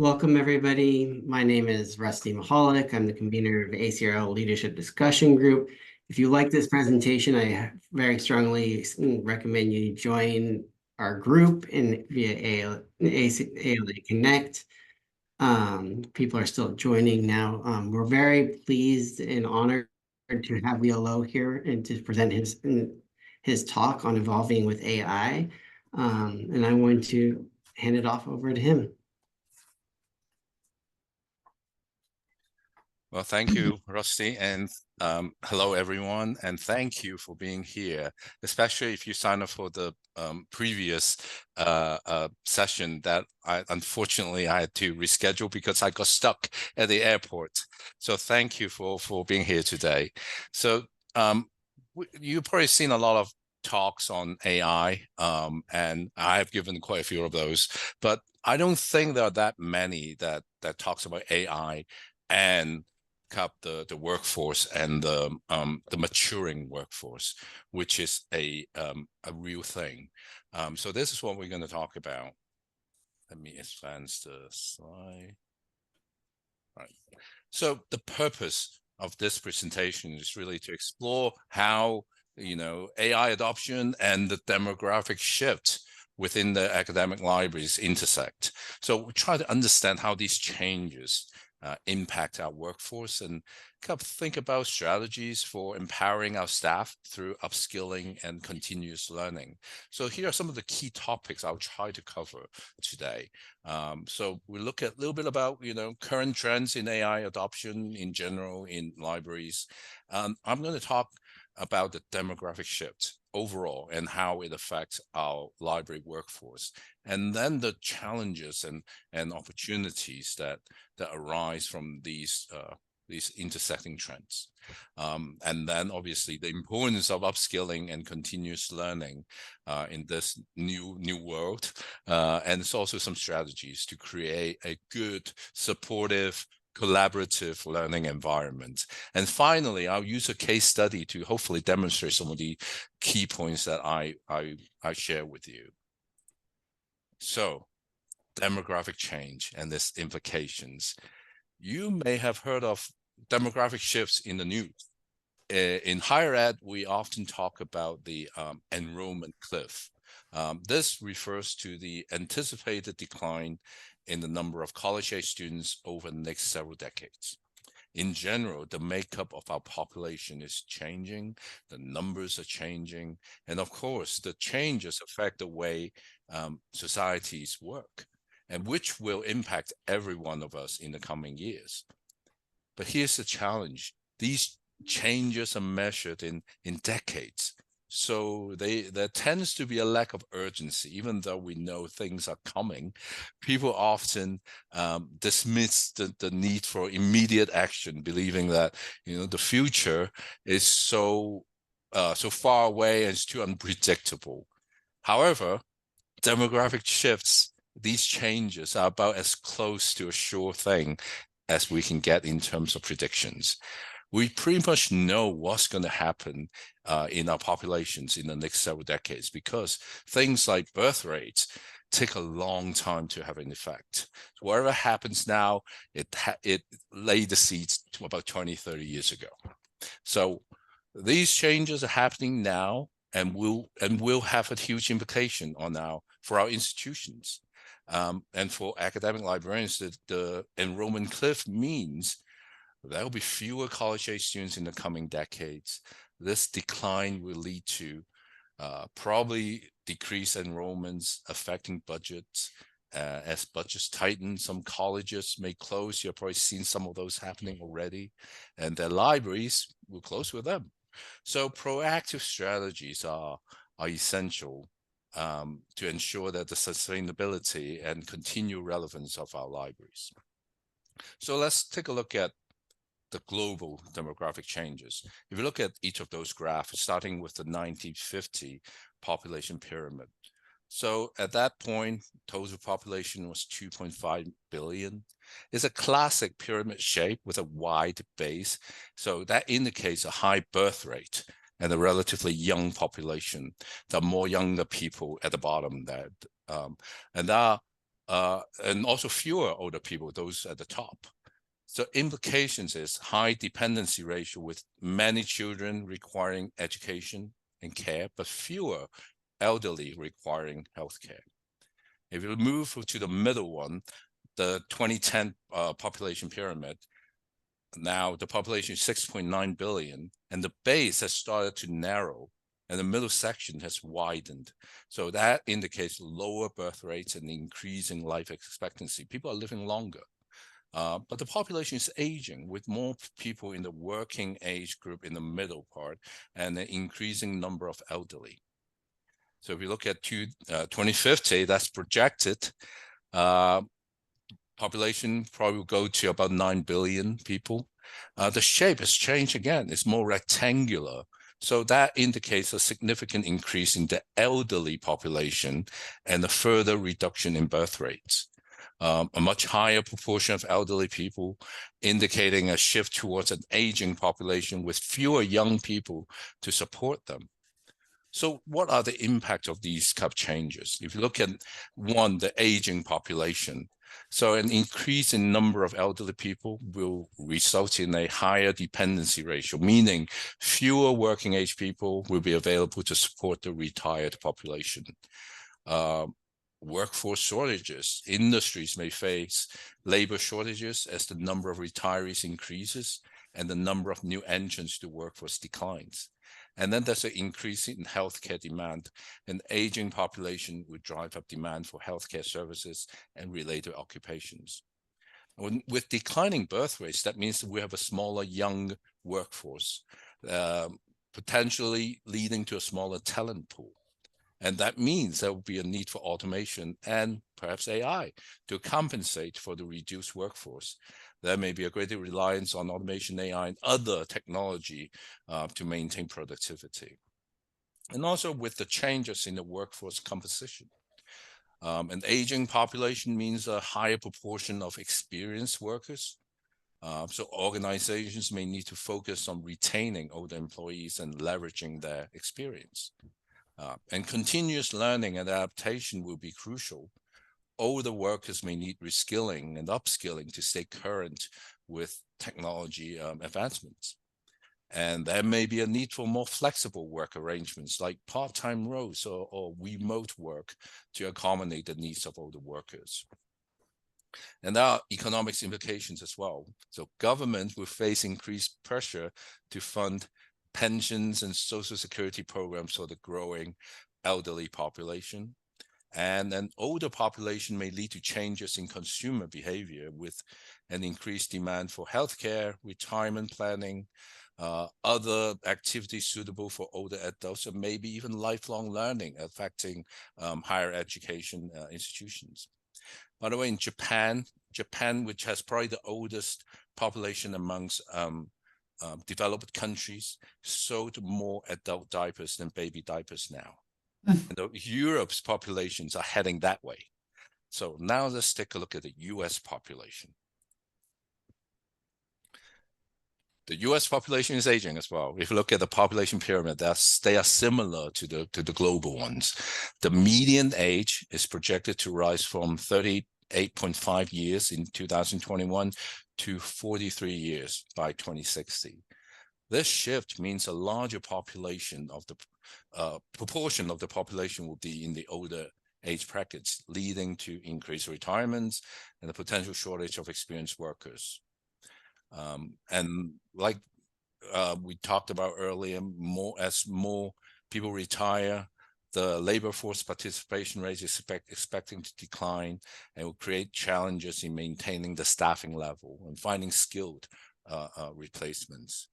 Welcome, everybody. My name is Rusty Mahalik. I'm the convener of ACRL Leadership Discussion Group. If you like this presentation, I very strongly recommend you join our group via ALA Connect. People are still joining now. We're very pleased and honored to have Leo Lowe here and to present his talk on evolving with AI. And I want to hand it off over to him. Well, thank you, Rusty, and hello, everyone, and thank you for being here, especially if you sign up for the previous session that unfortunately I had to reschedule because I got stuck at the airport. So thank you for being here today. So you've probably seen a lot of talks on AI, and I've given quite a few of those, but I don't think there are that many that talks about AI and the workforce and the maturing workforce, which is a real thing. So this is what we're going to talk about. Let me advance the slide. All right. So the purpose of this presentation is really to explore how AI adoption and the demographic shift within the academic libraries intersect. So we try to understand how these changes impact our workforce and kind of think about strategies for empowering our staff through upskilling and continuous learning. So here are some of the key topics I'll try to cover today. So we look at a little bit about current trends in AI adoption in general in libraries. I'm going to talk about the demographic shift overall and how it affects our library workforce, and then the challenges and opportunities that arise from these intersecting trends, and then obviously the importance of upskilling and continuous learning in this new world, and it's also some strategies to create a good, supportive, collaborative learning environment. And finally, I'll use a case study to hopefully demonstrate some of the key points that I share with you. So, demographic change and its implications. You may have heard of demographic shifts in the news. In higher ed, we often talk about the enrollment cliff. This refers to the anticipated decline in the number of college-age students over the next several decades. In general, the makeup of our population is changing, the numbers are changing, and of course, the changes affect the way societies work, and which will impact every one of us in the coming years. But here's the challenge. These changes are measured in decades. So there tends to be a lack of urgency, even though we know things are coming. People often dismiss the need for immediate action, believing that the future is so far away and it's too unpredictable. However, demographic shifts, these changes are about as close to a sure thing as we can get in terms of predictions. We pretty much know what's going to happen in our populations in the next several decades, because things like birth rates take a long time to have an effect. So whatever happens now, it laid the seeds to about 20, 30 years ago. So these changes are happening now and will have a huge implication for our institutions. And for academic librarians, the enrollment cliff means there will be fewer college-age students in the coming decades. This decline will lead to probably decreased enrollments, affecting budgets. As budgets tighten, some colleges may close. You've probably seen some of those happening already, and their libraries will close with them. So proactive strategies are essential to ensure that the sustainability and continued relevance of our libraries. So let's take a look at the global demographic changes. If you look at each of those graphs, starting with the 1950 population pyramid. So at that point, total population was 2.5 billion. It's a classic pyramid shape with a wide base. So that indicates a high birth rate and a relatively young population. There are more younger people at the bottom there. And there are and also fewer older people, those at the top. So implications is high dependency ratio with many children requiring education and care, but fewer elderly requiring healthcare. If you move to the middle one, the 2010 population pyramid, now the population is 6.9 billion, and the base has started to narrow, and the middle section has widened. So that indicates lower birth rates and increasing life expectancy. People are living longer. But the population is aging with more people in the working age group in the middle part and an increasing number of elderly. So if you look at 2050, that's projected, population probably will go to about 9 billion people. The shape has changed again. It's more rectangular. So that indicates a significant increase in the elderly population and a further reduction in birth rates. A much higher proportion of elderly people, indicating a shift towards an aging population with fewer young people to support them. So what are the impact of these kind of changes? If you look at one, the aging population, so an increase in number of elderly people will result in a higher dependency ratio, meaning fewer working age people will be available to support the retired population. Workforce shortages. Industries may face labor shortages as the number of retirees increases and the number of new entrants to workforce declines. And then there's an increase in healthcare demand. An aging population would drive up demand for healthcare services and related occupations. With declining birth rates, that means that we have a smaller young workforce, potentially leading to a smaller talent pool. And that means there will be a need for automation and perhaps AI to compensate for the reduced workforce. There may be a greater reliance on automation, AI, and other technology to maintain productivity. And also with the changes in the workforce composition. An aging population means a higher proportion of experienced workers. So organizations may need to focus on retaining older employees and leveraging their experience. And continuous learning and adaptation will be crucial. Older workers may need reskilling and upskilling to stay current with technology advancements. And there may be a need for more flexible work arrangements like part-time roles or remote work to accommodate the needs of older workers. And there are economics implications as well. So government will face increased pressure to fund pensions and social security programs for the growing elderly population. And an older population may lead to changes in consumer behavior with an increased demand for healthcare, retirement planning, other activities suitable for older adults, and maybe even lifelong learning affecting higher education institutions. By the way, in Japan, which has probably the oldest population amongst developed countries, sold more adult diapers than baby diapers now. And Europe's populations are heading that way. So now let's take a look at the US population. The US population is aging as well. If you look at the population pyramid, they are similar to the global ones. The median age is projected to rise from 38.5 years in 2021 to 43 years by 2060. This shift means a larger population of the proportion of the population will be in the older age brackets, leading to increased retirements and the potential shortage of experienced workers. And like we talked about earlier, as more people retire, the labor force participation rate is expecting to decline and will create challenges in maintaining the staffing level and finding skilled replacements.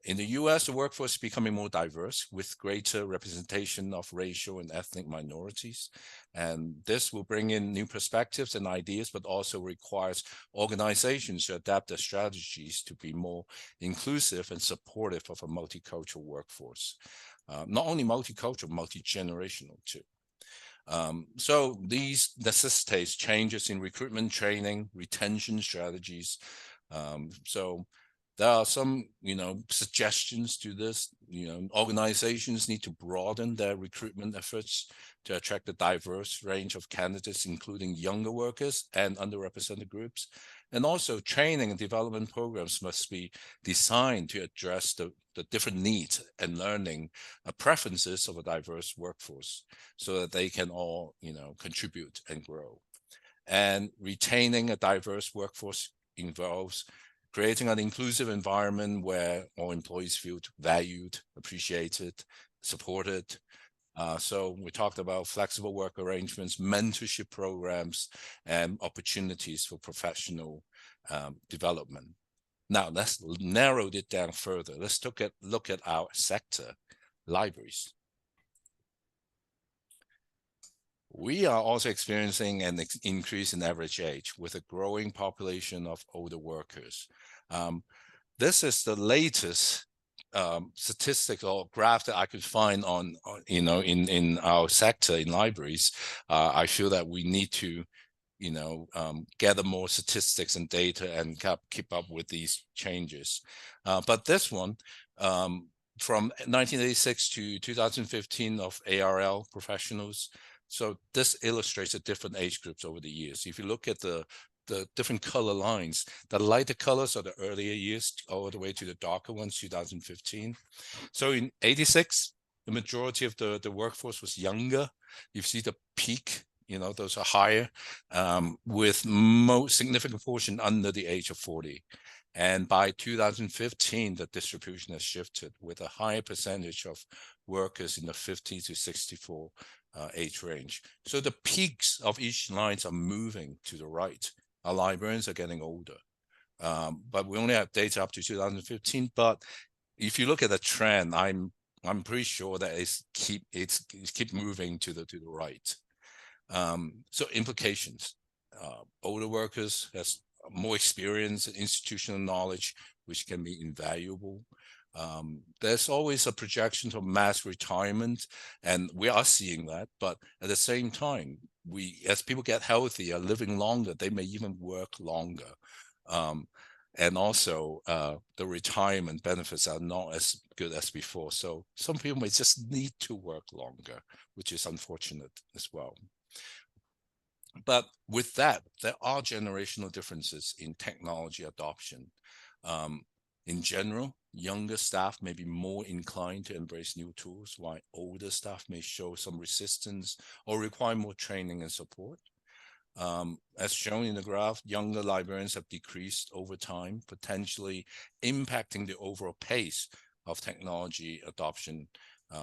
In the US, the workforce is becoming more diverse with greater representation of racial and ethnic minorities. And this will bring in new perspectives and ideas, but also requires organizations to adapt their strategies to be more inclusive and supportive of a multicultural workforce. Not only multicultural, multi-generational too. So these necessitates changes in recruitment, training, retention strategies. So There are some, suggestions to this. Organizations need to broaden their recruitment efforts to attract a diverse range of candidates, including younger workers and underrepresented groups. And also training and development programs must be designed to address the different needs and learning preferences of a diverse workforce so that they can all, contribute and grow. And retaining a diverse workforce involves creating an inclusive environment where all employees feel valued, appreciated, supported. So we talked about flexible work arrangements, mentorship programs, and opportunities for professional development. Now let's narrow it down further. Let's look at our sector, libraries. We are also experiencing an increase in average age with a growing population of older workers. This is the latest statistical graph that I could find on in our sector in libraries. I feel that we need to gather more statistics and data and keep up with these changes. But this one, from 1986 to 2015 of ARL professionals. So this illustrates the different age groups over the years. If you look at the different color lines, the lighter colors are the earlier years all the way to the darker ones, 2015. So in 86, the majority of the workforce was younger. You see the peak, those are higher, with most significant portion under the age of 40. And by 2015, the distribution has shifted with a higher percentage of workers in the 50 to 64 age range. So the peaks of each lines are moving to the right. Our librarians are getting older, but we only have data up to 2015. But if you look at the trend, I'm pretty sure that it's keep moving to the right. So implications: older workers has more experience and institutional knowledge, which can be invaluable. There's always a projection of mass retirement, and we are seeing that. But at the same time, as people get healthier, living longer, they may even work longer. And also, the retirement benefits are not as good as before. So some people may just need to work longer, which is unfortunate as well. But with that, there are generational differences in technology adoption. In general, younger staff may be more inclined to embrace new tools, while older staff may show some resistance or require more training and support. As shown in the graph, younger librarians have decreased over time, potentially impacting the overall pace of technology adoption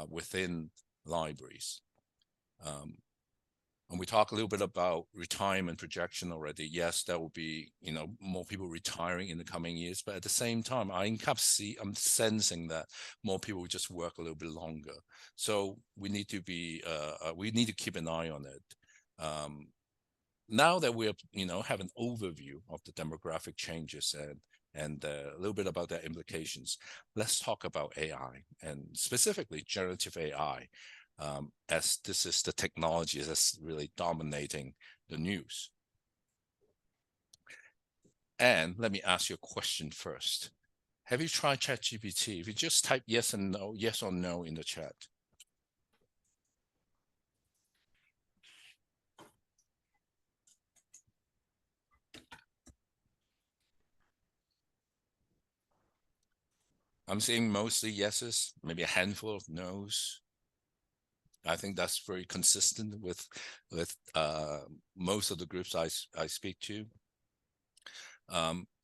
within libraries. And we talk a little bit about retirement projection already. Yes, there will be, more people retiring in the coming years, but at the same time, I'm sensing that more people will just work a little bit longer. So we need to keep an eye on it. Now that we have an overview of the demographic changes and a little bit about their implications, let's talk about AI, and specifically generative AI. As this is the technology that's really dominating the news. And let me ask you a question first. Have you tried ChatGPT? If you just type yes or no in the chat. I'm seeing mostly yeses, maybe a handful of no's. I think that's very consistent with most of the groups I speak to.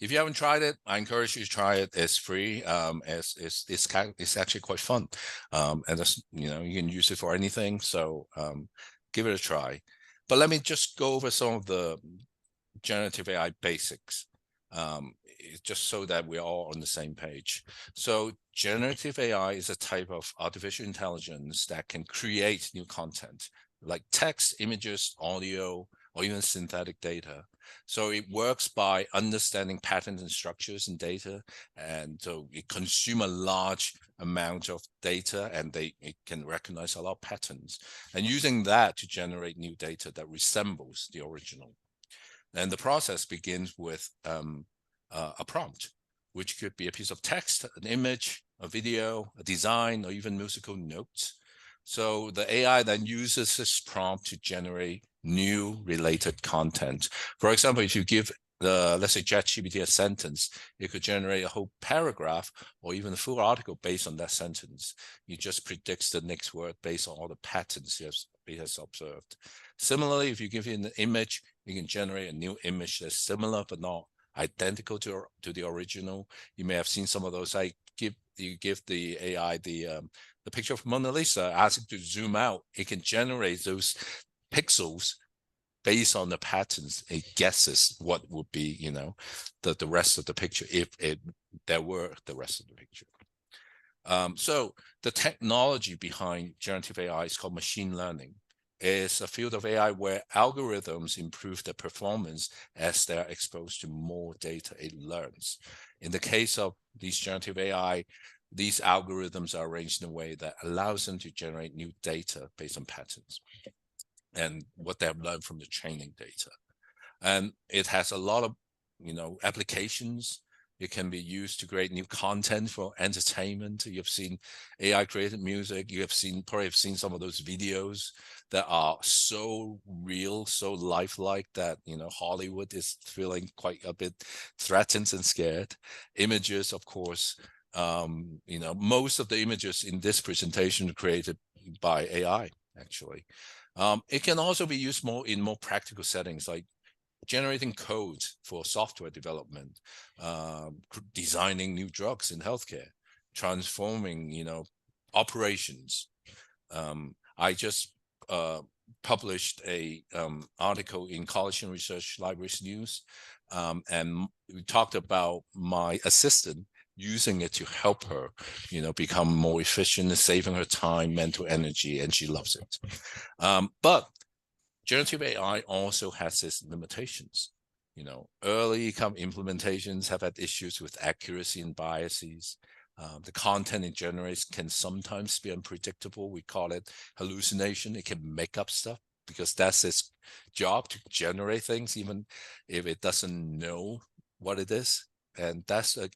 If you haven't tried it, I encourage you to try it. It's free. It's actually quite fun, and you can use it for anything. So give it a try. But let me just go over some of the generative AI basics, just so that we're all on the same page. So generative AI is a type of artificial intelligence that can create new content, like text, images, audio, or even synthetic data. So it works by understanding patterns and structures in data, and so it consumes a large amount of data, and it can recognize a lot of patterns, and using that to generate new data that resembles the original. And the process begins with a prompt. which could be a piece of text, an image, a video, a design, or even musical notes. So the AI then uses this prompt to generate new related content. For example, if you give let's say ChatGPT a sentence, it could generate a whole paragraph or even a full article based on that sentence. It just predicts the next word based on all the patterns it has observed. Similarly, if you give it an image, you can generate a new image that's similar but not identical to the original. You may have seen some of those. You give the AI the picture of Mona Lisa, ask it to zoom out, it can generate those pixels based on the patterns. It guesses what would be, the rest of the picture if there were the rest of the picture. So the technology behind generative AI is called machine learning. It's a field of AI where algorithms improve the performance as they're exposed to more data it learns. In the case of these generative AI, these algorithms are arranged in a way that allows them to generate new data based on patterns and what they have learned from the training data. And it has a lot of, applications. It can be used to create new content for entertainment. You've seen AI created music. You have probably seen some of those videos that are so real, so lifelike that, Hollywood is feeling quite a bit threatened and scared. Images, of course, most of the images in this presentation are created by AI, actually. It can also be used in more practical settings, like generating code for software development, designing new drugs in healthcare, transforming, operations. I just published a article in College and Research Libraries News, and we talked about my assistant using it to help her, become more efficient, saving her time, mental energy, and she loves it. But generative AI also has its limitations. Early implementations have had issues with accuracy and biases. The content it generates can sometimes be unpredictable. We call it hallucination. It can make up stuff because that's its job, to generate things, even if it doesn't know what it is. And that's a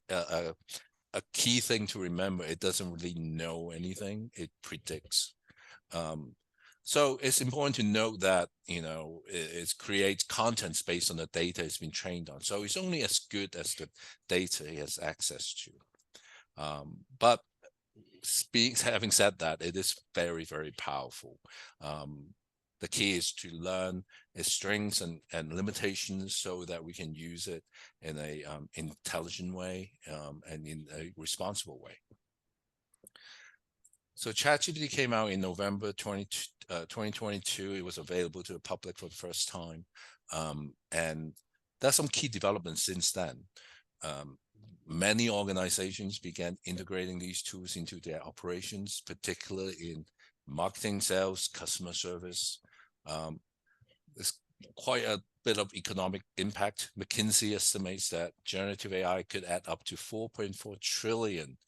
key thing to remember. It doesn't really know anything. It predicts. So it's important to note that, it creates contents based on the data it's been trained on. So it's only as good as the data it has access to. But having said that, it is very, very powerful. The key is to learn its strengths and limitations so that we can use it in a intelligent way and in a responsible way. So ChatGPT came out in November 2022. It was available to the public for the first time. And there's some key developments since then. Many organizations began integrating these tools into their operations, particularly in marketing, sales, customer service. There's quite a bit of economic impact. McKinsey estimates that generative AI could add up to $4.4 trillion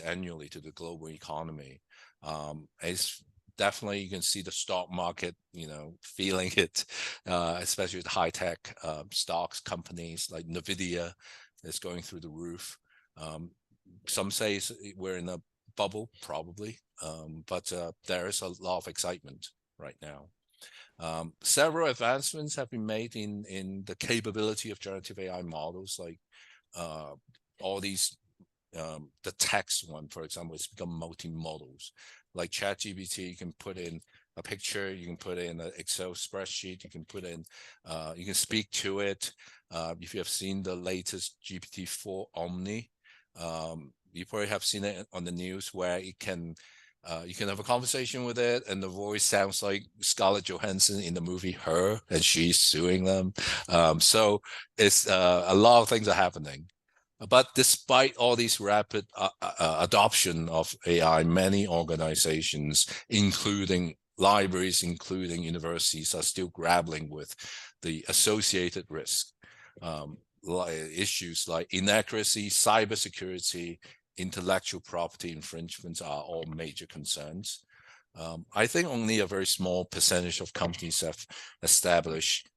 annually to the global economy. It's definitely, you can see the stock market, feeling it, especially with high-tech stocks, companies like NVIDIA is going through the roof. Some say we're in a bubble, probably, but there is a lot of excitement right now. Several advancements have been made in the capability of generative AI models, like all these, the text one, for example, it's become multimodals. Like ChatGPT, you can put in a picture, you can put in an Excel spreadsheet, you can put in, you can speak to it. If you have seen the latest GPT-4 Omni, you probably have seen it on the news where it can, you can have a conversation with it and the voice sounds like Scarlett Johansson in the movie Her, and she's suing them. So it's a lot of things are happening. But despite all these rapid adoption of AI, many organizations, including libraries, including universities, are still grappling with the associated risk. Issues like inaccuracy, cybersecurity, intellectual property infringements are all major concerns. I think only a very small percentage of companies have established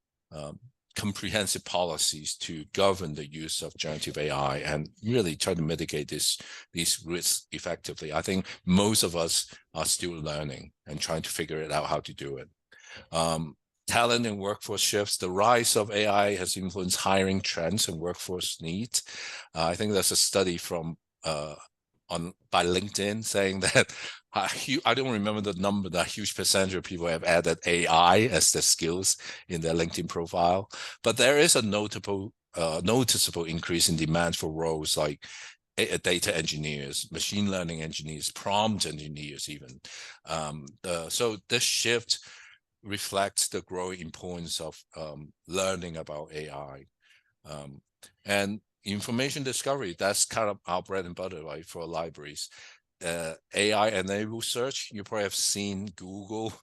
comprehensive policies to govern the use of generative AI and really try to mitigate these risks effectively. I think most of us are still learning and trying to figure it out how to do it. Talent and workforce shifts. The rise of AI has influenced hiring trends and workforce needs. I think there's a study from by LinkedIn saying that I don't remember the number, that huge percentage of people have added AI as their skills in their LinkedIn profile. But there is a noticeable increase in demand for roles like data engineers, machine learning engineers, prompt engineers even. So this shift reflects the growing importance of learning about AI. And information discovery, that's kind of our bread and butter, right, for libraries. AI-enabled search, you probably have seen Google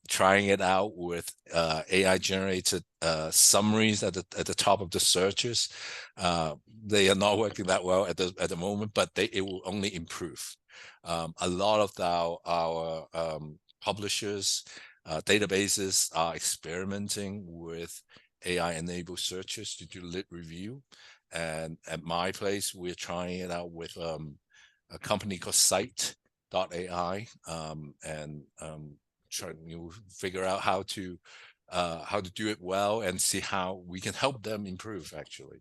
trying it out with AI-generated summaries at the top of the searches. They are not working that well at the moment, but it will only improve. A lot of our publishers, databases are experimenting with AI-enabled searches to do lit review. And at my place, we're trying it out with a company called Site.ai, and trying to figure out how to do it well and see how we can help them improve, actually.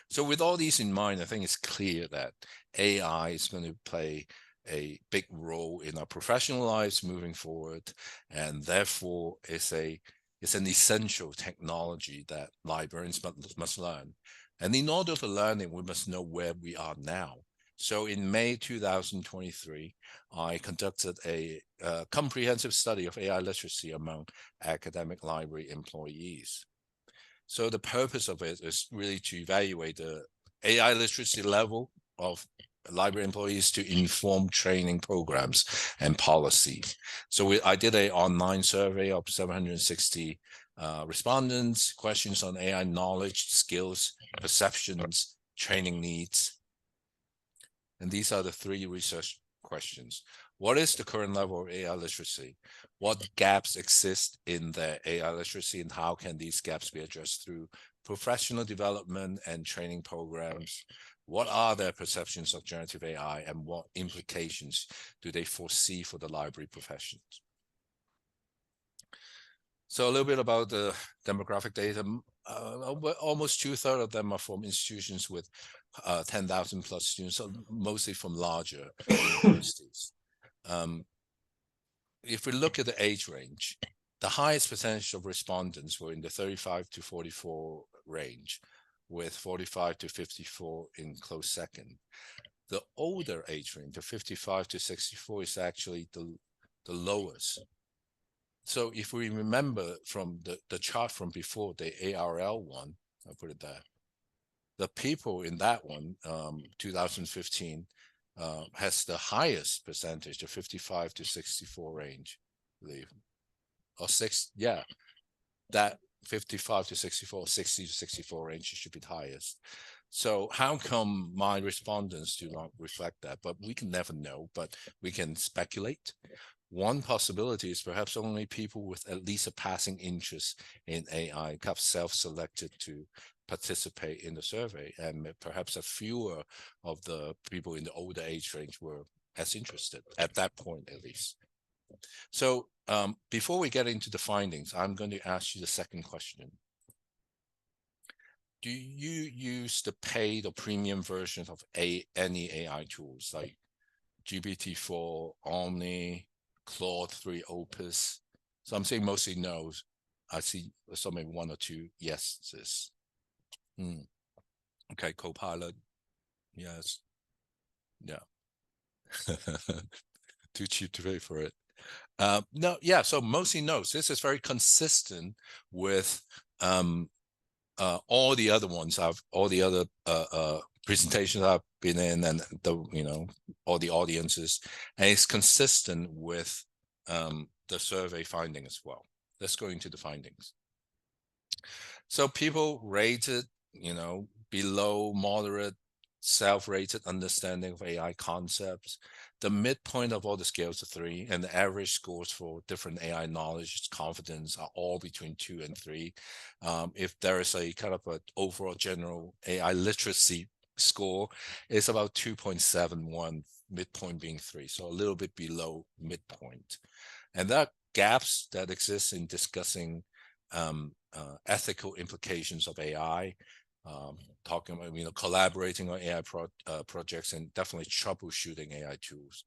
So with all these in mind, I think it's clear that AI is going to play a big role in our professional lives moving forward, and therefore it's an essential technology that librarians must learn. And in order to learn it, we must know where we are now. So in May 2023, I conducted a comprehensive study of AI literacy among academic library employees. So the purpose of it is really to evaluate the AI literacy level of library employees to inform training programs and policies. So I did an online survey of 760 respondents, questions on AI knowledge, skills, perceptions, training needs. And these are the three research questions. What is the current level of AI literacy? What gaps exist in the AI literacy, and how can these gaps be addressed through professional development and training programs? What are their perceptions of generative AI, and what implications do they foresee for the library professions? So a little bit about the demographic data. Almost 2/3 of them are from institutions with 10,000 plus students, so mostly from larger universities. If we look at the age range, the highest percentage of respondents were in the 35 to 44 range, with 45 to 54 in close second. The older age range, the 55 to 64, is actually the lowest. So if we remember from the chart from before, the ARL one, I'll put it there, the people in that one, 2015, has the highest percentage, the 55 to 64 range, I believe. Or that 55 to 64, 60 to 64 range should be the highest. So how come my respondents do not reflect that? But we can never know, but we can speculate. One possibility is perhaps only people with at least a passing interest in AI have self-selected to participate in the survey, and perhaps a fewer of the people in the older age range were as interested at that point, at least. So before we get into the findings, I'm going to ask you the second question. Do you use the paid or premium versions of any AI tools like GPT-4, Omni, Claude 3, Opus? So I'm saying mostly no. I see some maybe one or two yeses. Okay, Copilot, yes. Yeah. Too cheap to pay for it. No, yeah, so mostly no. So this is very consistent with all the other ones all the other presentations I've been in, and all the audiences, and it's consistent with the survey finding as well. Let's go into the findings. So people rated, below, moderate, self-rated understanding of AI concepts. The midpoint of all the scales are 3, and the average scores for different AI knowledge, confidence are all between 2 and 3. If there is a kind of an overall general AI literacy score, it's about 2.71, midpoint being 3, so a little bit below midpoint. And there are gaps that exist in discussing ethical implications of AI, talking about collaborating on AI projects, and definitely troubleshooting AI tools.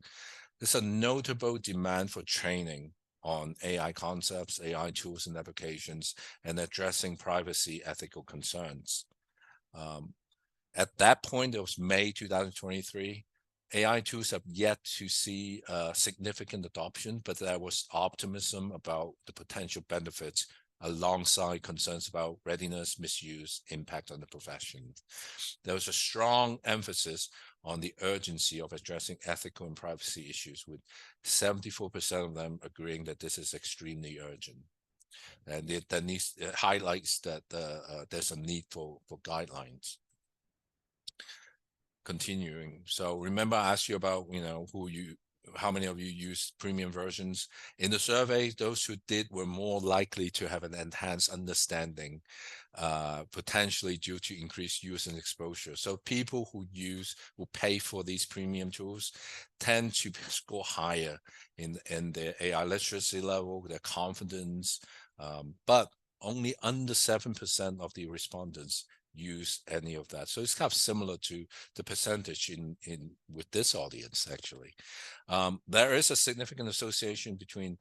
There's a notable demand for training on AI concepts, AI tools and applications, and addressing privacy ethical concerns. At that point, it was May 2023. AI tools have yet to see significant adoption, but there was optimism about the potential benefits alongside concerns about readiness, misuse, impact on the profession. There was a strong emphasis on the urgency of addressing ethical and privacy issues, with 74% of them agreeing that this is extremely urgent. And it highlights that there's a need for guidelines. Continuing. So remember I asked you about, how many of you use premium versions? In the survey, those who did were more likely to have an enhanced understanding, potentially due to increased use and exposure. So people who pay for these premium tools tend to score higher in their AI literacy level, their confidence, but only under 7% of the respondents use any of that. So it's kind of similar to the percentage in with this audience, actually. There is a significant association between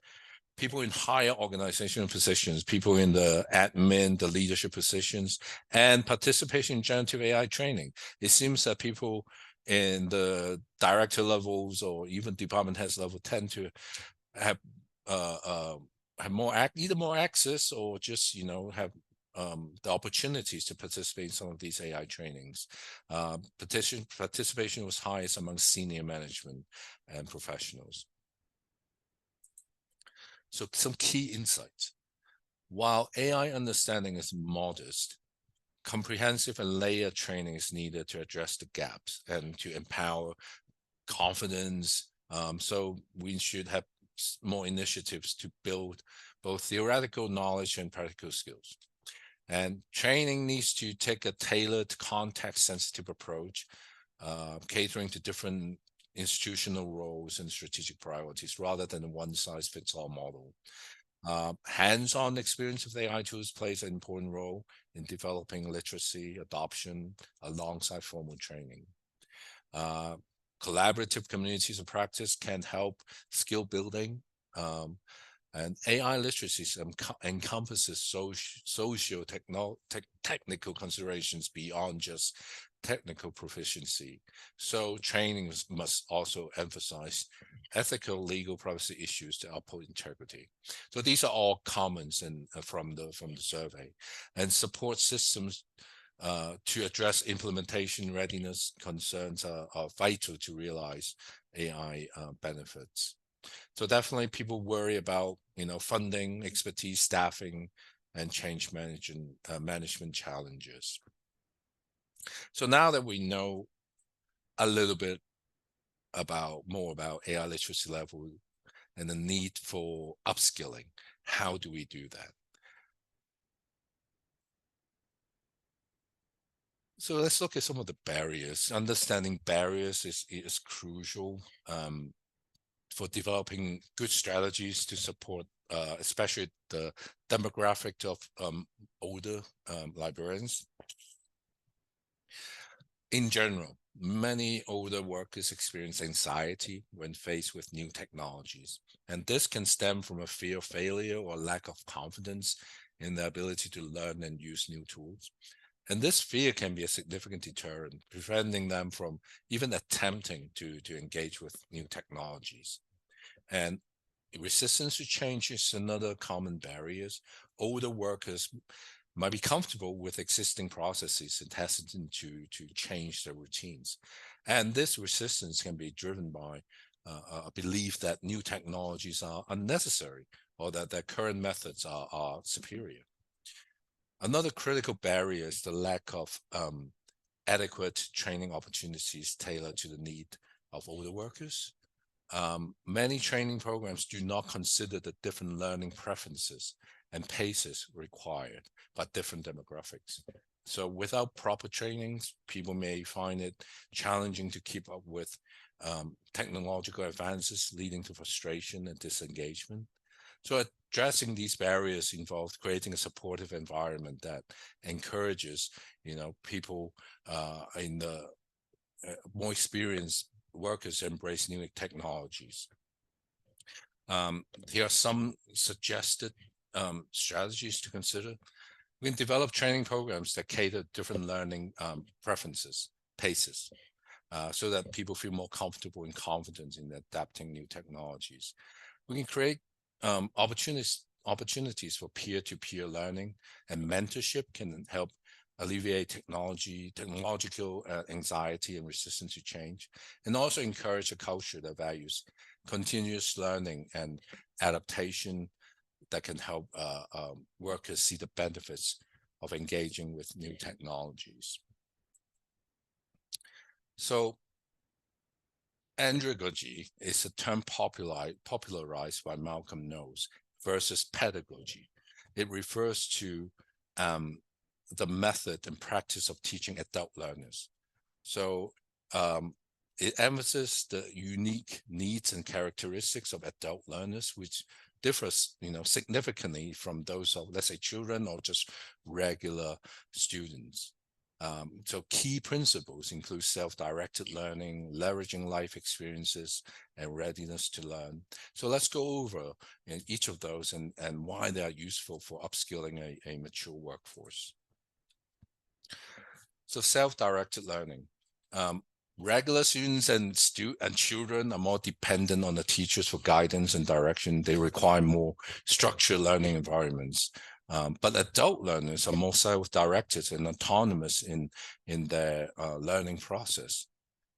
people in higher organizational positions, people in the admin, the leadership positions, and participation in generative AI training. It seems that people in the director levels or even department heads level tend to have either more access or just have the opportunities to participate in some of these AI trainings. Participation was highest among senior management and professionals. So some key insights. While AI understanding is modest, comprehensive and layered training is needed to address the gaps and to empower confidence. So we should have more initiatives to build both theoretical knowledge and practical skills. And training needs to take a tailored, context-sensitive approach, catering to different institutional roles and strategic priorities rather than a one-size-fits-all model. Hands-on experience with AI tools plays an important role in developing literacy adoption alongside formal training. Collaborative communities of practice can help skill building. And AI literacy encompasses technical considerations beyond just technical proficiency. So training must also emphasize ethical, legal, privacy issues to uphold integrity. So these are all comments from the survey. And support systems to address implementation readiness concerns are vital to realize AI benefits. So definitely people worry about, funding, expertise, staffing, and change management challenges. So now that we know a little bit more about AI literacy level and the need for upskilling, how do we do that? So let's look at some of the barriers. Understanding barriers is crucial for developing good strategies to support, especially the demographic of older librarians. In general, many older workers experience anxiety when faced with new technologies, and this can stem from a fear of failure or lack of confidence in their ability to learn and use new tools. And this fear can be a significant deterrent, preventing them from even attempting to engage with new technologies. And resistance to change is another common barrier. Older workers might be comfortable with existing processes and hesitant to change their routines. And this resistance can be driven by a belief that new technologies are unnecessary or that their current methods are superior. Another critical barrier is the lack of adequate training opportunities tailored to the need of older workers. Many training programs do not consider the different learning preferences and paces required by different demographics. So without proper trainings, people may find it challenging to keep up with technological advances, leading to frustration and disengagement. So addressing these barriers involves creating a supportive environment that encourages, people in the more experienced workers to embrace new technologies. Here are some suggested strategies to consider. We can develop training programs that cater different learning preferences, paces, so that people feel more comfortable and confident in adapting new technologies. We can create opportunities for peer-to-peer learning, and mentorship can help alleviate technological anxiety and resistance to change, and also encourage a culture that values continuous learning and adaptation that can help workers see the benefits of engaging with new technologies. So andragogy is a term popularized by Malcolm Knowles versus pedagogy. It refers to the method and practice of teaching adult learners. So it emphasizes the unique needs and characteristics of adult learners, which differs, significantly from those of, let's say, children or just regular students. So key principles include self-directed learning, leveraging life experiences, and readiness to learn. So let's go over each of those and why they are useful for upskilling a mature workforce. So self-directed learning. Regular students and children are more dependent on the teachers for guidance and direction. They require more structured learning environments. But adult learners are more self-directed and autonomous in their learning process.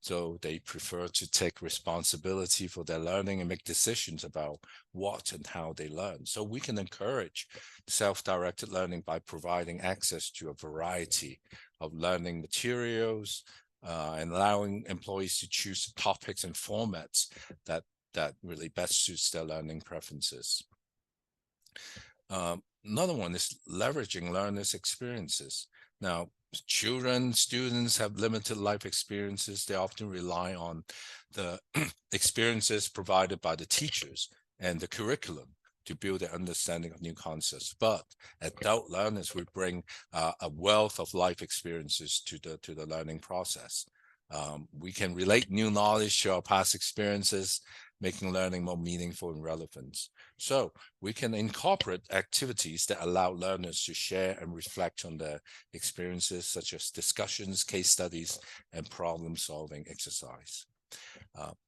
So they prefer to take responsibility for their learning and make decisions about what and how they learn. So we can encourage self-directed learning by providing access to a variety of learning materials, and allowing employees to choose the topics and formats that really best suits their learning preferences. Another one is leveraging learners' experiences. Now, students have limited life experiences. They often rely on the experiences provided by the teachers and the curriculum to build their understanding of new concepts. But adult learners will bring a wealth of life experiences to the learning process. We can relate new knowledge to our past experiences, making learning more meaningful and relevant. So we can incorporate activities that allow learners to share and reflect on their experiences, such as discussions, case studies, and problem-solving exercise.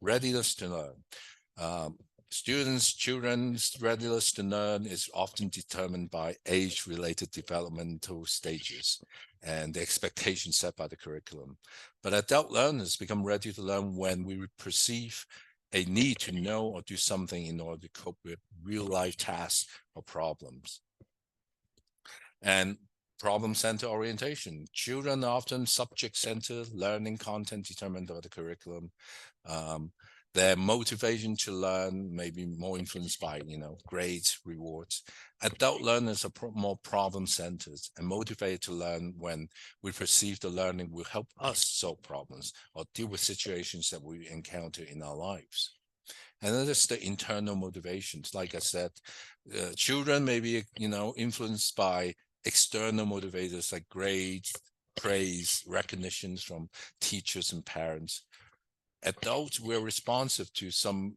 Readiness to learn. Children's readiness to learn is often determined by age-related developmental stages and the expectations set by the curriculum. But adult learners become ready to learn when we perceive a need to know or do something in order to cope with real-life tasks or problems. And problem-centered orientation. Children are often subject-centered, learning content determined by the curriculum. Their motivation to learn may be more influenced by, grades, rewards. Adult learners are more problem-centered and motivated to learn when we perceive the learning will help us solve problems or deal with situations that we encounter in our lives. And then there's the internal motivations. Like I said, children may be, influenced by external motivators like grades, praise, recognitions from teachers and parents. Adults, we're responsive to some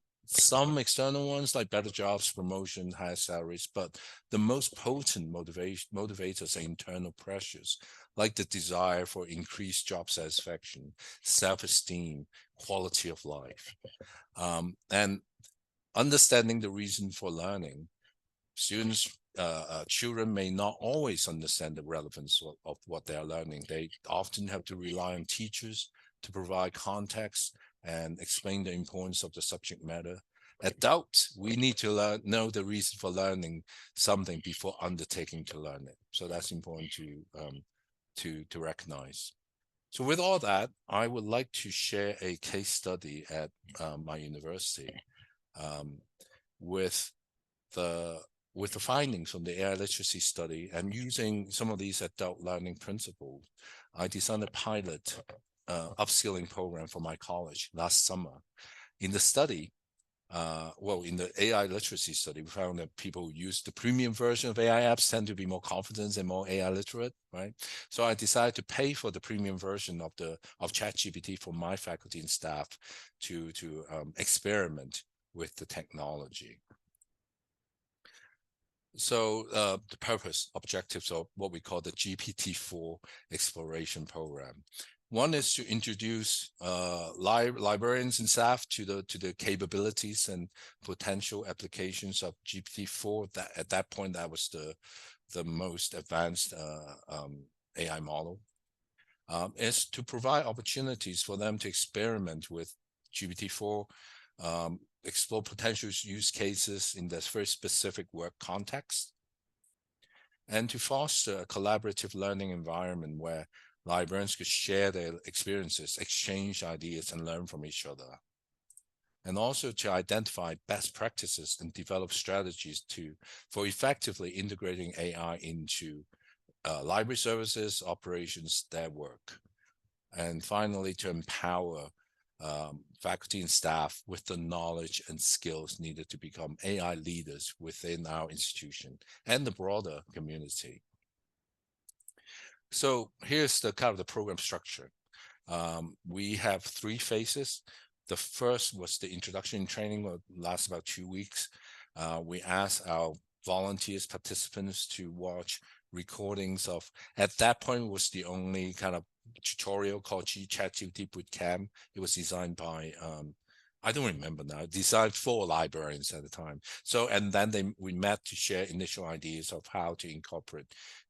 external ones like better jobs, promotion, higher salaries, but the most potent motivators are internal pressures, like the desire for increased job satisfaction, self-esteem, quality of life. And understanding the reason for learning. Children may not always understand the relevance of what they are learning. They often have to rely on teachers to provide context and explain the importance of the subject matter. Adults, we need to know the reason for learning something before undertaking to learn it. So that's important to recognize. So with all that, I would like to share a case study at my university with the findings from the AI literacy study, and using some of these adult learning principles. I designed a pilot upskilling program for my college last summer. In the study, in the AI literacy study, we found that people who use the premium version of AI apps tend to be more confident and more AI literate, right? So I decided to pay for the premium version of ChatGPT for my faculty and staff to experiment with the technology. So the purpose, objectives of what we call the GPT-4 exploration program. One is to introduce librarians and staff to the capabilities and potential applications of GPT-4. That at that point, that was the most advanced AI model. Is to provide opportunities for them to experiment with GPT-4, explore potential use cases in this very specific work context, and to foster a collaborative learning environment where librarians could share their experiences, exchange ideas, and learn from each other. And also to identify best practices and develop strategies for effectively integrating AI into library services, operations, their work. And finally, to empower faculty and staff with the knowledge and skills needed to become AI leaders within our institution and the broader community. So here's the kind of the program structure. We have 3 phases. The first was the introduction training, will last about 2 weeks. We asked our volunteers, participants to watch recordings of, at that point was the only kind of tutorial called ChatGPT Bootcamp. It was designed by, I don't remember now, designed for librarians at the time. So, and then we met to share initial ideas of how to incorporate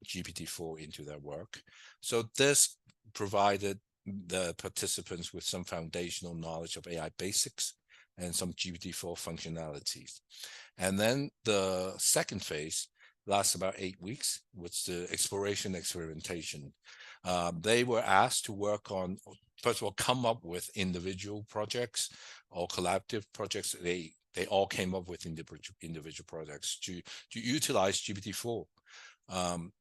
GPT-4 into their work. So this provided the participants with some foundational knowledge of AI basics and some GPT-4 functionalities. And then the second phase lasts about 8 weeks, which is the exploration experimentation. They were asked to work on, first of all, come up with individual projects or collaborative projects. They all came up with individual projects to utilize GPT-4.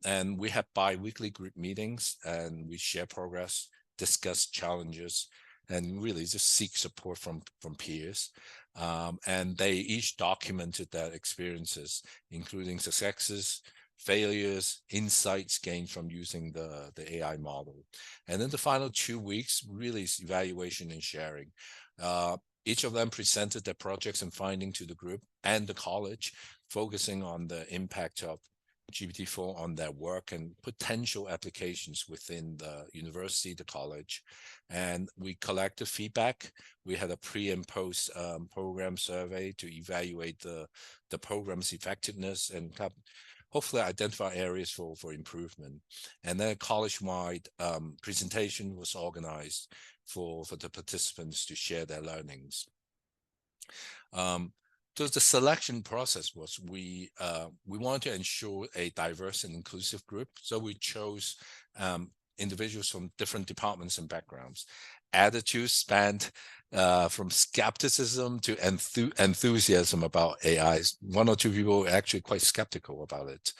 And we have bi-weekly group meetings, and we share progress, discuss challenges, and really just seek support from peers. And they each documented their experiences, including successes, failures, insights gained from using the AI model. And then the final 2 weeks really is evaluation and sharing. Each of them presented their projects and findings to the group and the college, focusing on the impact of GPT-4 on their work and potential applications within the university, the college. And we collected feedback. We had a pre and post program survey to evaluate the program's effectiveness and hopefully identify areas for improvement. And then a college-wide presentation was organized for the participants to share their learnings. So the selection process was we wanted to ensure a diverse and inclusive group. So we chose individuals from different departments and backgrounds. Attitudes spanned from skepticism to enthusiasm about AI. 1 or 2 people were actually quite skeptical about it.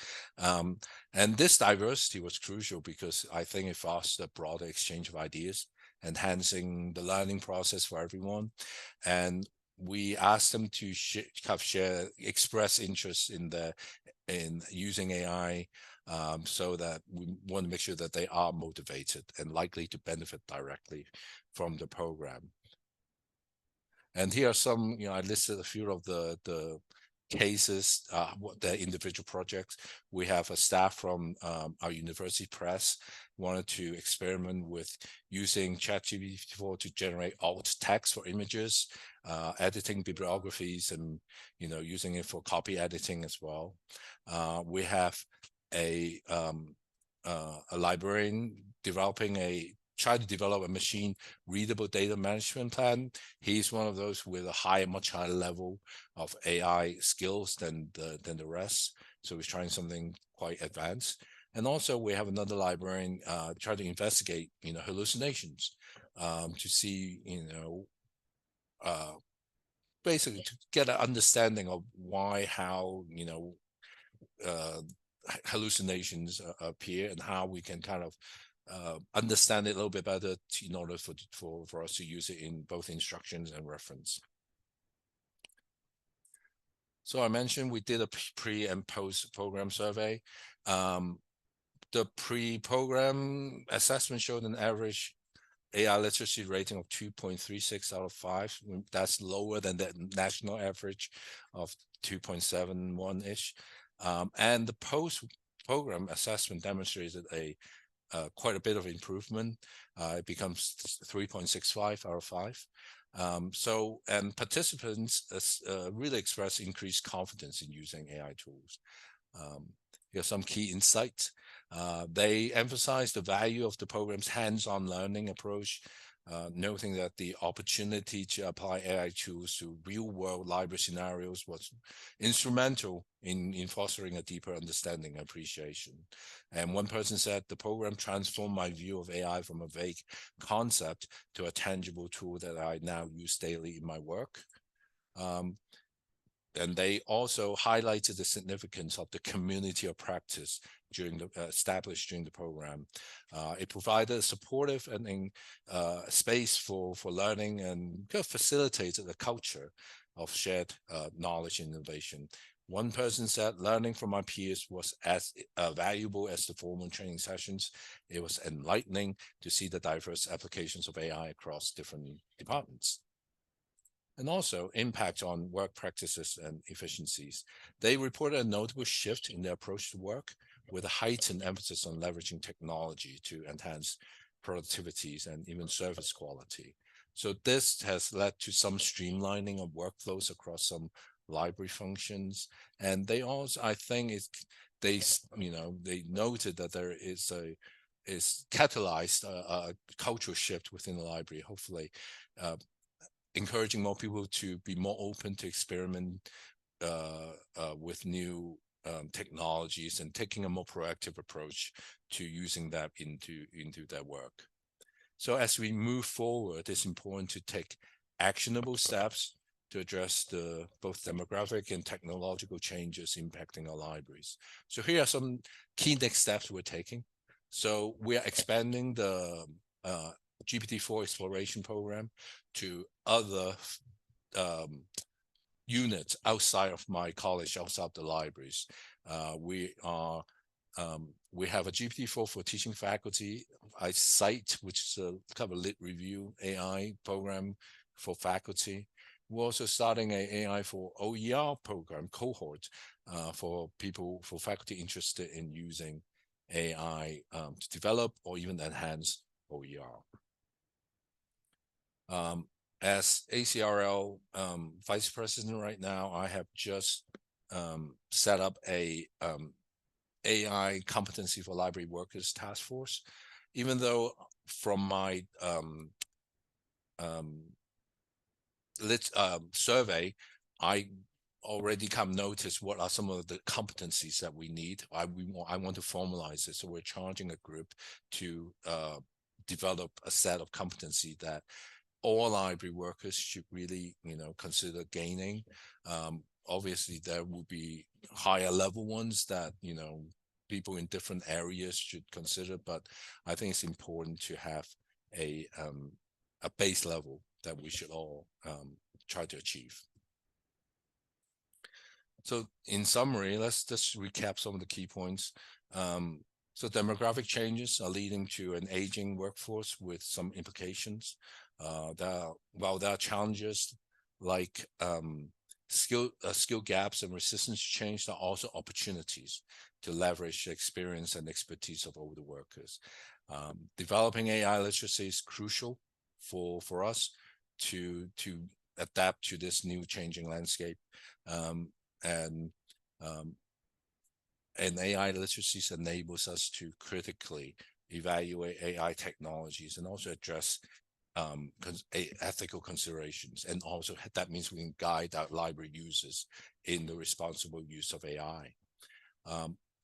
And this diversity was crucial because I think it fostered a broader exchange of ideas, enhancing the learning process for everyone. And we asked them to express interest in using AI, so that we want to make sure that they are motivated and likely to benefit directly from the program. And here are some, I listed a few of the cases, the individual projects. We have a staff from our university press wanted to experiment with using ChatGPT-4 to generate alt text for images, editing bibliographies, and using it for copy editing as well. We have a librarian trying to develop a machine readable data management plan. He's one of those with a much higher level of AI skills than the rest. So he's trying something quite advanced. And also we have another librarian try to investigate, hallucinations to see, basically to get an understanding of why, how, uh, hallucinations appear and how we can kind of understand it a little bit better in order for us to use it in both instructions and reference. So I mentioned we did a pre and post program survey. The pre-program assessment showed an average AI literacy rating of 2.36 out of 5. That's lower than the national average of 2.71-ish. And the post-program assessment demonstrated quite a bit of improvement. It becomes 3.65 out of 5. And participants really express increased confidence in using AI tools. Here's some key insights. They emphasize the value of the program's hands-on learning approach, noting that the opportunity to apply AI tools to real-world library scenarios was instrumental in fostering a deeper understanding and appreciation. And one person said, the program transformed my view of AI from a vague concept to a tangible tool that I now use daily in my work. And they also highlighted the significance of the community of practice established during the program. It provided a supportive and space for learning and facilitated a culture of shared knowledge and innovation. One person said, learning from my peers was as valuable as the formal training sessions. It was enlightening to see the diverse applications of AI across different departments. And also impact on work practices and efficiencies. They reported a notable shift in their approach to work with a heightened emphasis on leveraging technology to enhance productivities and even service quality. So this has led to some streamlining of workflows across some library functions. And they also, I think they noted that there is catalyzed a cultural shift within the library, hopefully encouraging more people to be more open to experiment with new technologies and taking a more proactive approach to using that into their work. So as we move forward, it's important to take actionable steps to address both demographic and technological changes impacting our libraries. So here are some key next steps we're taking. So we are expanding the GPT-4 exploration program to other units outside of my college, outside the libraries. We have a GPT-4 for teaching faculty. I cite, which is a kind of lit review AI program for faculty. We're also starting an AI for OER program cohort for faculty interested in using AI to develop or even enhance OER. As ACRL Vice President right now, I have just set up a AI competency for library workers task force. Even though from my survey, I already notice what are some of the competencies that we need. I want to formalize it, so we're charging a group to develop a set of competency that all library workers should really, consider gaining. Obviously, there will be higher level ones that, people in different areas should consider, but I think it's important to have a base level that we should all try to achieve. So in summary, let's just recap some of the key points. So demographic changes are leading to an aging workforce with some implications. While there are challenges like skill gaps and resistance to change, there are also opportunities to leverage the experience and expertise of older workers. Developing AI literacy is crucial for us to adapt to this new changing landscape. And AI literacy enables us to critically evaluate AI technologies and also address ethical considerations. And also that means we can guide our library users in the responsible use of AI.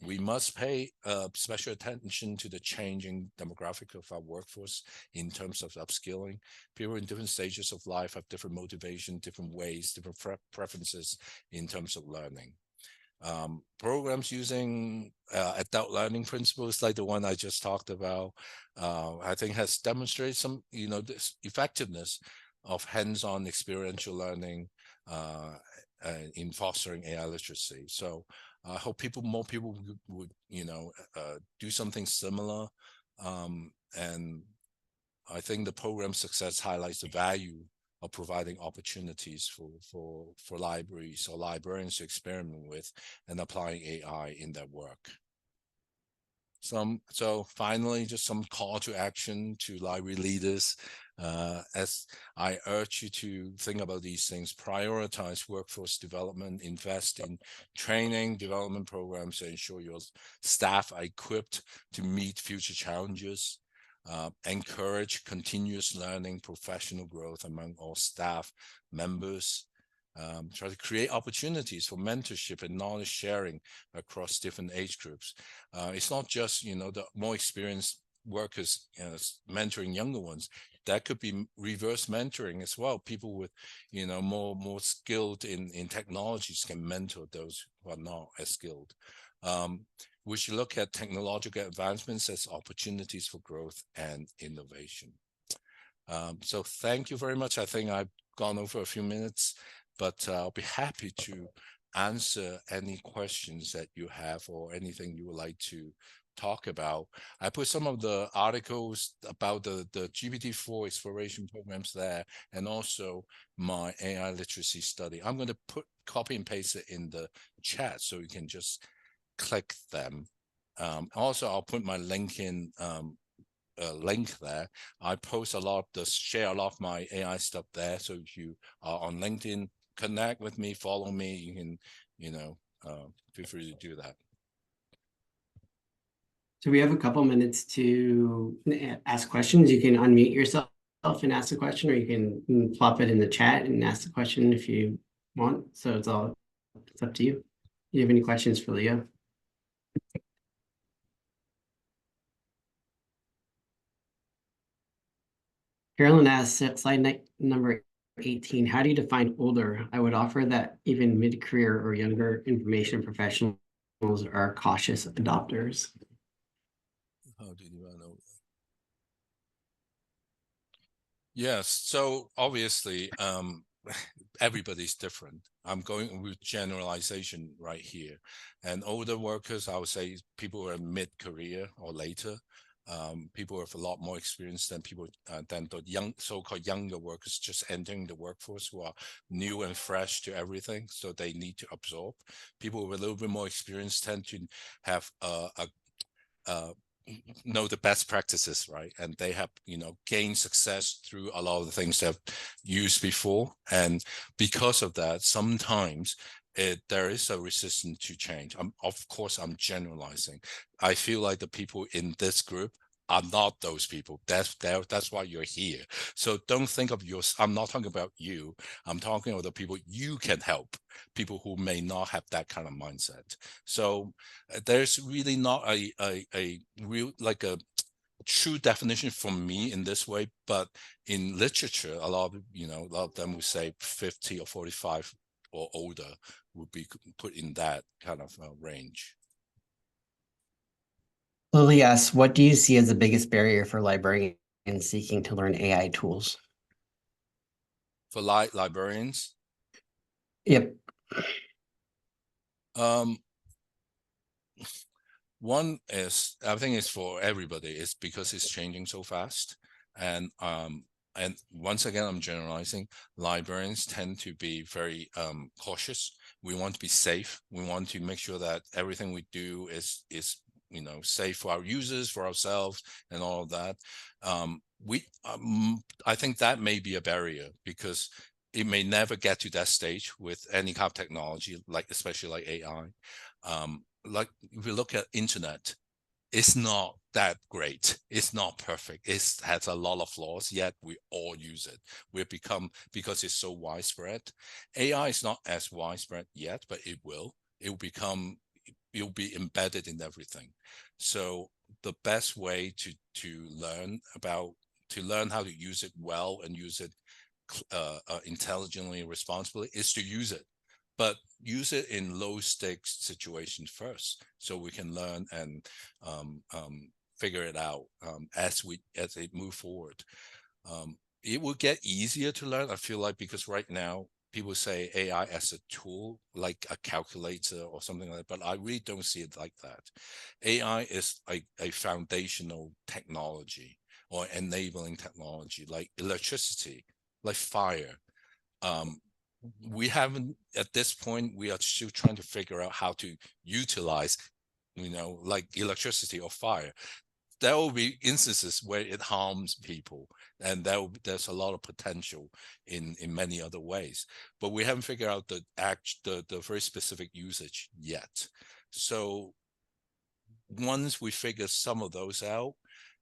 We must pay special attention to the changing demographic of our workforce in terms of upskilling. People in different stages of life have different motivation, different ways, different preferences in terms of learning. Programs using adult learning principles like the one I just talked about, I think has demonstrated some, this effectiveness of hands-on experiential learning in fostering AI literacy. So I hope more people would do something similar. And I think the program success highlights the value of providing opportunities for libraries or librarians to experiment with and applying AI in their work. So finally, just some call to action to library leaders. As I urge you to think about these things, prioritize workforce development, invest in training, development programs to ensure your staff are equipped to meet future challenges. Encourage continuous learning, professional growth among all staff members. Try to create opportunities for mentorship and knowledge sharing across different age groups. It's not just, the more experienced workers mentoring younger ones. That could be reverse mentoring as well. People with, more skilled in technologies can mentor those who are not as skilled. We should look at technological advancements as opportunities for growth and innovation. So thank you very much. I think I've gone over a few minutes, but I'll be happy to answer any questions that you have or anything you would like to talk about. I put some of the articles about the GPT-4 exploration programs there, and also my AI literacy study. I'm going to copy and paste it in the chat so you can just click them. Also, I'll put my LinkedIn link there. I post share a lot of my AI stuff there. So if you are on LinkedIn, connect with me, follow me. You can, feel free to do that. So we have a couple minutes to ask questions. You can unmute yourself and ask the question, or you can plop it in the chat and ask the question if you want. So it's up to you. Do you have any questions for Leo? Carolyn asks, slide number 18, how do you define older? I would offer that even mid-career or younger information professionals are cautious adopters. How do you know? Yes, so obviously, everybody's different. I'm going with generalization right here. And older workers, I would say people who are mid-career or later. People with a lot more experience than the so-called younger workers just entering the workforce, who are new and fresh to everything, so they need to absorb. People with a little bit more experience tend to have know the best practices, right? And they have, gained success through a lot of the things they've used before. And because of that, sometimes there is a resistance to change. Of course, I'm generalizing. I feel like the people in this group are not those people. That's why you're here. So don't think of I'm not talking about you. I'm talking about the people you can help, people who may not have that kind of mindset. So there's really not a real, like a true definition for me in this way, but in literature, a lot of them would say 50 or 45 or older would be put in that kind of range. Lily asks, what do you see as the biggest barrier for librarians seeking to learn AI tools? For librarians? Yep. One is, I think it's for everybody, it's because it's changing so fast. And once again, I'm generalizing, librarians tend to be very cautious. We want to be safe. We want to make sure that everything we do is safe for our users, for ourselves, and all of that. I think that may be a barrier, because it may never get to that stage with any kind of technology, especially like AI. Like if we look at internet, it's not that great. It's not perfect. It has a lot of flaws, yet we all use it. We've become, because it's so widespread. AI is not as widespread yet, but it will. It will become, it'll be embedded in everything. So the best way to learn how to use it well and use it intelligently and responsibly is to use it, but use it in low stakes situations first, so we can learn and figure it out as it move forward. It will get easier to learn, I feel like, because right now people say AI as a tool, like a calculator or something like that, but I really don't see it like that. AI is a foundational technology or enabling technology, like electricity, like fire. We haven't, at this point, we are still trying to figure out how to utilize, like electricity or fire. There will be instances where it harms people, and there's a lot of potential in many other ways, but we haven't figured out the very specific usage yet. So once we figure some of those out,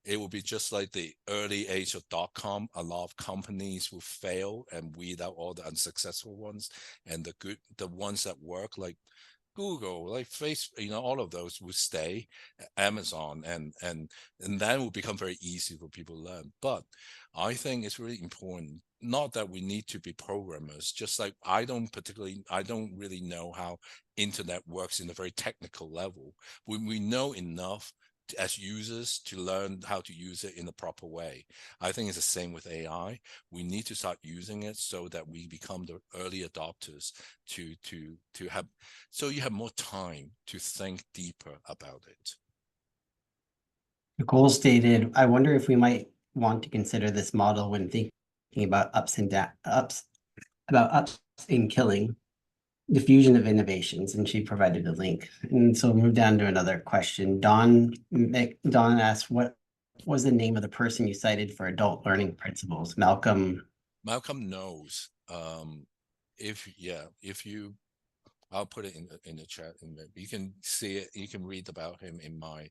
it will be just like the early age of .com. A lot of companies will fail and weed out all the unsuccessful ones, and the ones that work, like Google, like Facebook, all of those will stay. Amazon, and then will become very easy for people to learn. But I think it's really important, not that we need to be programmers, just like I don't really know how internet works in a very technical level. We know enough as users to learn how to use it in the proper way. I think it's the same with AI. We need to start using it so that we become the early adopters to have, so you have more time to think deeper about it. Nicole stated, I wonder if we might want to consider this model when thinking about ups in killing the fusion of innovations, and she provided a link. And so we'll move down to another question. Dawn asked, what was the name of the person you cited for adult learning principles? Malcolm knows. If you, I'll put it in the chat, and you can see it. You can read about him in my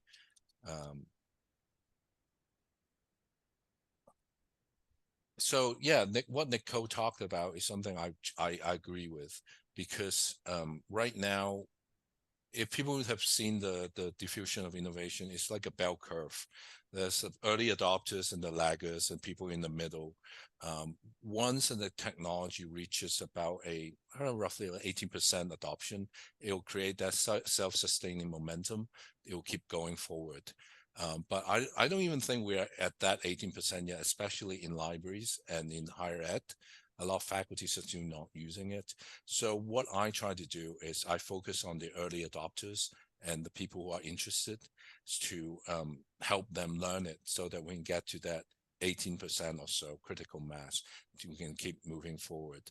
so yeah, what Nicole talked about is something I agree with, because right now, if people have seen the diffusion of innovation, it's like a bell curve. There's early adopters and the laggers and people in the middle. Once the technology reaches about roughly 18% adoption, it will create that self-sustaining momentum. It will keep going forward. But I don't even think we're at that 18% yet, especially in libraries and in higher ed. A lot of faculties are still not using it. So what I try to do is I focus on the early adopters and the people who are interested to help them learn it, so that we can get to that 18% or so critical mass, we can keep moving forward.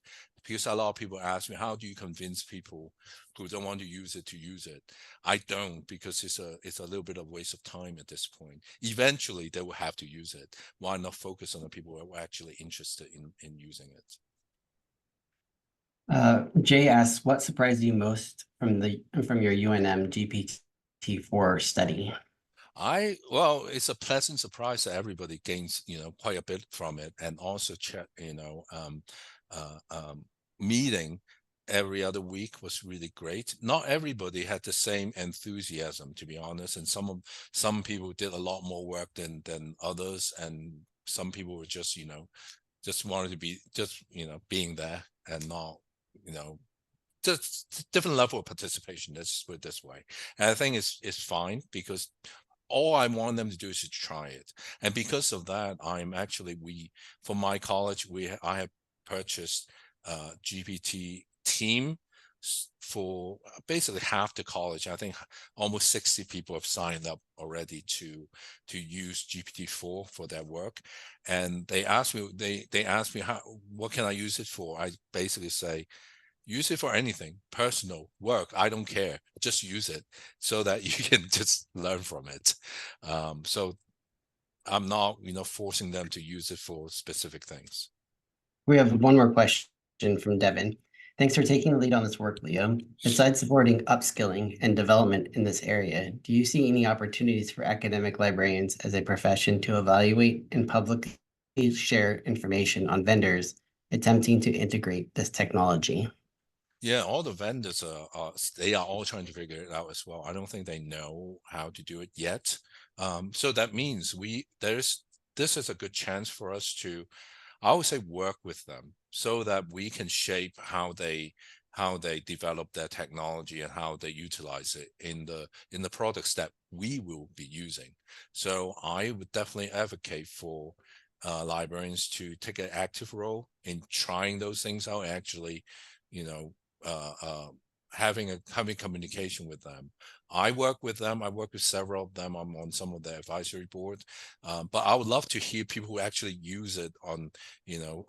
Because a lot of people ask me, how do you convince people who don't want to use it? I don't, because it's a little bit of waste of time at this point. Eventually they will have to use it. Why not focus on the people who are actually interested in using it? Jay asks, what surprised you most from your UNM GPT-4 study? Well, it's a pleasant surprise that everybody gains, quite a bit from it, and also meeting every other week was really great. Not everybody had the same enthusiasm, to be honest, and some people did a lot more work than others, and some people were just wanted to be being there, and not just different level of participation. Let's put it this way. And I think it's fine, because all I want them to do is to try it. And because of that, for my college, I have purchased GPT team for basically half the college. I think almost 60 people have signed up already to use GPT-4 for their work. And they asked me, what can I use it for? I basically say, use it for anything, personal, work, I don't care. Just use it so that you can just learn from it. So I'm not, forcing them to use it for specific things. We have one more question from Devin. Thanks for taking the lead on this work, Leo. Besides supporting upskilling and development in this area, do you see any opportunities for academic librarians as a profession to evaluate and publicly share information on vendors attempting to integrate this technology? Yeah, all the vendors they are all trying to figure it out as well. I don't think they know how to do it yet. So that means this is a good chance for us to, I would say, work with them so that we can shape how they develop their technology and how they utilize it in the products that we will be using. So I would definitely advocate for librarians to take an active role in trying those things out, actually, you know, uh, uh, having communication with them. I work with them. I work with several of them. I'm on some of the advisory board, but I would love to hear people who actually use it on,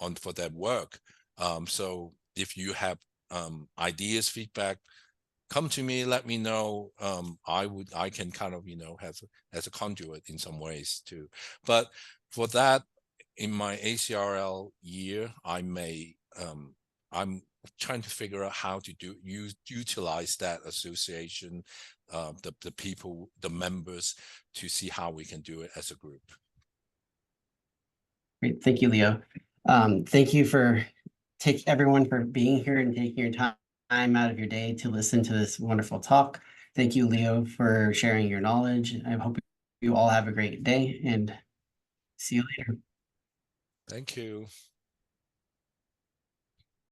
on for their work. So if you have ideas, feedback, come to me. Let me know. I can kind of, have as a conduit in some ways too. But for that, in my ACRL year, I'm trying to figure out how to utilize that association, the people, the members, to see how we can do it as a group. Great, thank you, Leo. Thank you for everyone for being here and taking your time out of your day to listen to this wonderful talk. Thank you, Leo, for sharing your knowledge. I hope you all have a great day and see you later. Thank you.